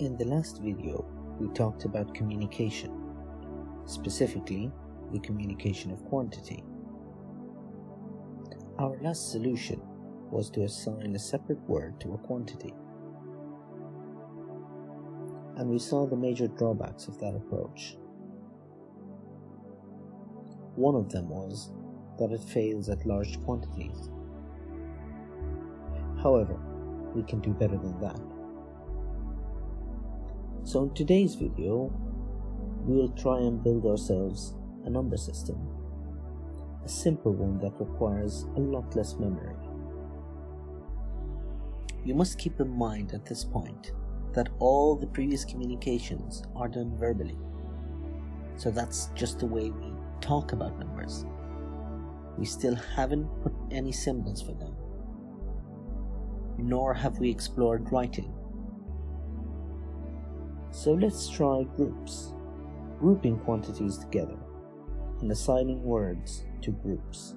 In the last video, we talked about communication, specifically the communication of quantity. Our last solution was to assign a separate word to a quantity, and we saw the major drawbacks of that approach. One of them was that it fails at large quantities. However, we can do better than that. So in today's video, we will try and build ourselves a number system, a simple one that requires a lot less memory. You must keep in mind at this point that all the previous communications are done verbally. So that's just the way we talk about numbers. We still haven't put any symbols for them, nor have we explored writing. So let's try groups, grouping quantities together and assigning words to groups.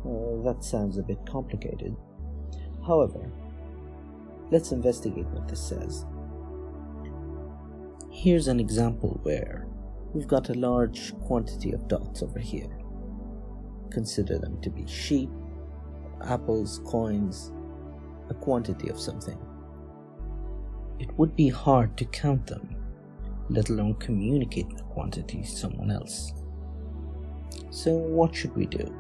That sounds a bit complicated. However, let's investigate what this says. Here's an example where we've got a large quantity of dots over here. Consider them to be sheep, apples, coins, a quantity of something. It would be hard to count them, let alone communicate the quantity to someone else. So what should we do?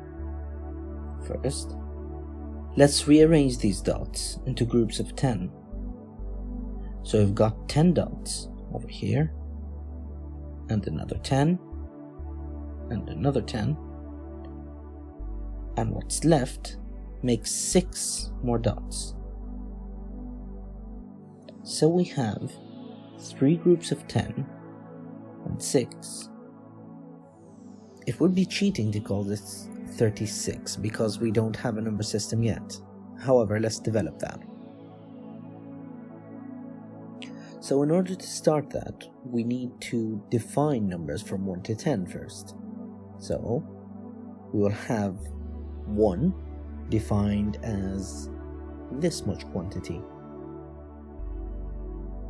First, let's rearrange these dots into groups of 10. So we've got 10 dots over here, and another 10, and another 10, and what's left makes 6 more dots. So we have 3 groups of 10 and 6. It would be cheating to call this 36 because we don't have a number system yet. However, let's develop that. So in order to start that, we need to define numbers from 1 to 10 first. So we will have 1 defined as this much quantity,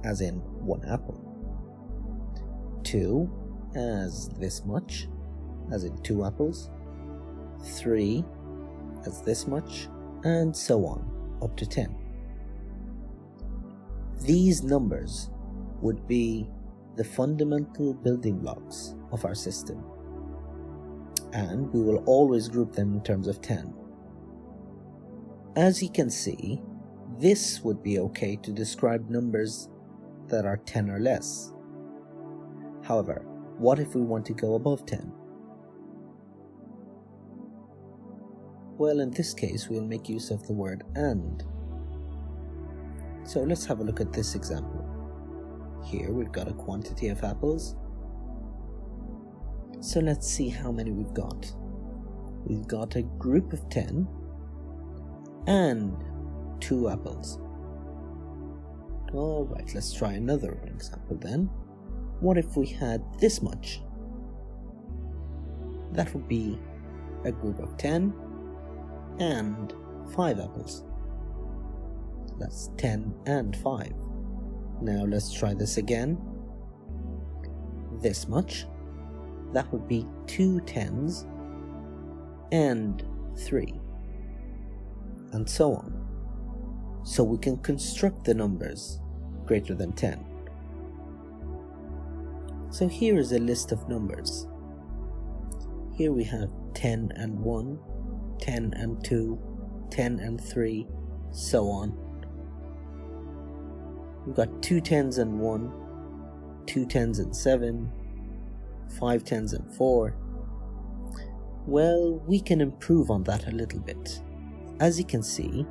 as in 1 apple. 2 as this much, as in 2 apples. 3 as this much, and so on, up to 10. These numbers would be the fundamental building blocks of our system, and we will always group them in terms of 10. As you can see, this would be okay to describe numbers that are 10 or less. However, what if we want to go above 10? Well, in this case, we'll make use of the word and. So let's have a look at this example. Here we've got a quantity of apples. So let's see how many we've got. We've got a group of 10 and 2 apples. Alright, let's try another example then. What if we had this much? That would be a group of 10 and 5 apples. That's 10 and 5. Now let's try this again. This much. That would be 2 10s and 3. And so on. So we can construct the numbers greater than 10. So here is a list of numbers. Here we have 10 and 1, 10 and 2, 10 and 3, so on. We've got 2 10s and 1, 2 10s and 7, 5 10s and 4. Well, we can improve on that a little bit. As you can see,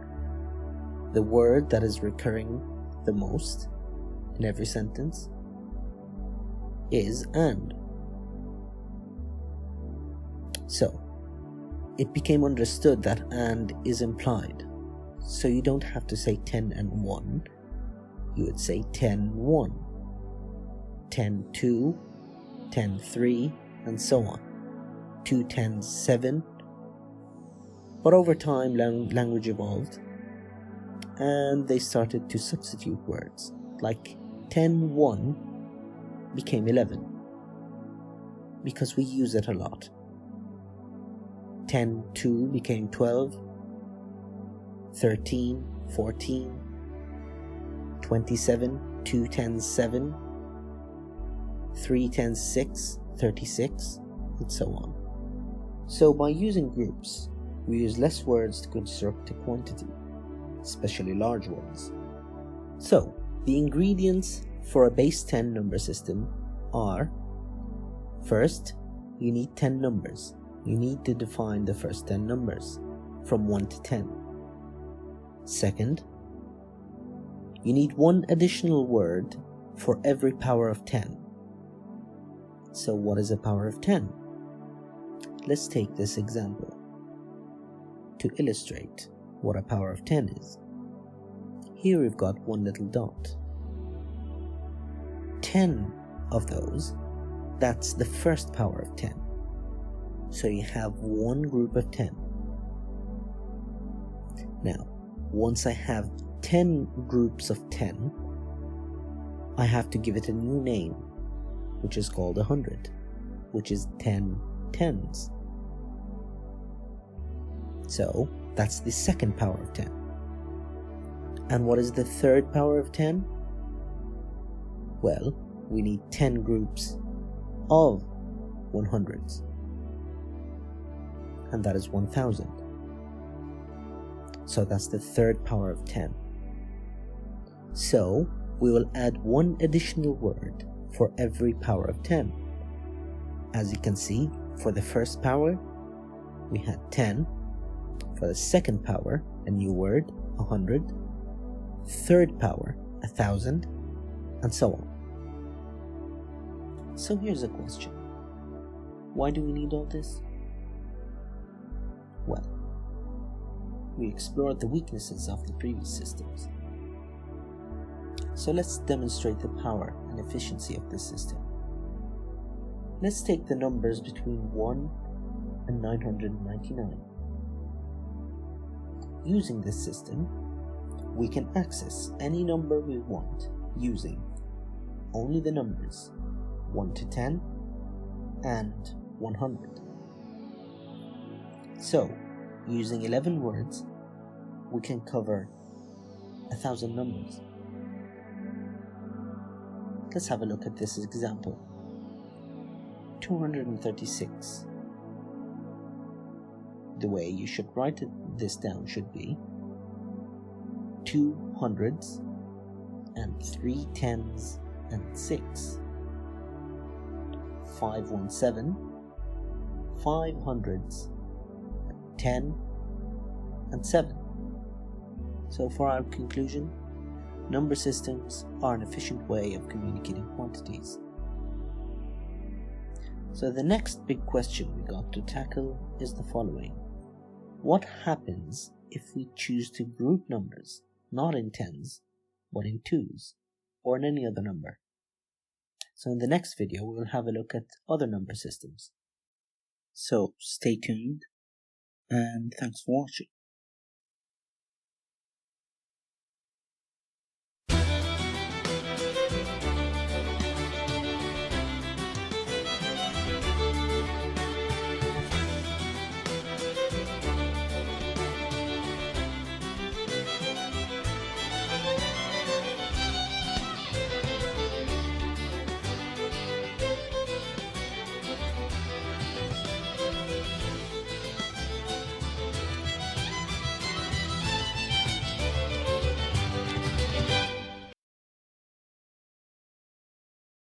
the word that is recurring the most in every sentence is and. So, it became understood that and is implied. So you don't have to say 10 and 1. You would say 10 1, 10 2, 10 3, and so on. 2 10s 7. But over time, language evolved, and they started to substitute words like 10-1 became 11 because we use it a lot. 10-2 became 12, 13, 14, 27, 2 10s 7, 3 10s 6, 36, and so on. So by using groups, we use less words to construct a quantity, especially large ones. So the ingredients for a base 10 number system are: first, you need 10 numbers. You need to define the first 10 numbers from 1 to 10. Second, you need one additional word for every power of 10. So what is a power of 10? Let's take this example to illustrate what a power of 10 is. Here we've got one little dot. 10 of those, that's the first power of 10. So you have one group of 10. Now, once I have 10 groups of 10, I have to give it a new name, which is called 100, which is 10 tens. So that's the second power of 10. And what is the third power of 10? Well, we need 10 groups of 100s, and that is 1000. So that's the third power of 10. So we will add one additional word for every power of 10. As you can see, for the first power, we had 10. For the second power, a new word, 100. Third power, 1000, and so on. So here's a question. Why do we need all this? Well, we explored the weaknesses of the previous systems. So let's demonstrate the power and efficiency of this system. Let's take the numbers between 1 and 999. Using this system, we can access any number we want using only the numbers 1 to 10 and 100. So, using 11 words, we can cover 1000 numbers. Let's have a look at this example. 236. The way you should write this down should be 2 hundreds and 3 tens and 6. 517, 5 hundreds, 10 and 7. So for our conclusion, number systems are an efficient way of communicating quantities. So the next big question we got to tackle is the following. What happens if we choose to group numbers not in tens, but in twos, or in any other number? So in the next video, we will have a look at other number systems. So stay tuned, and thanks for watching.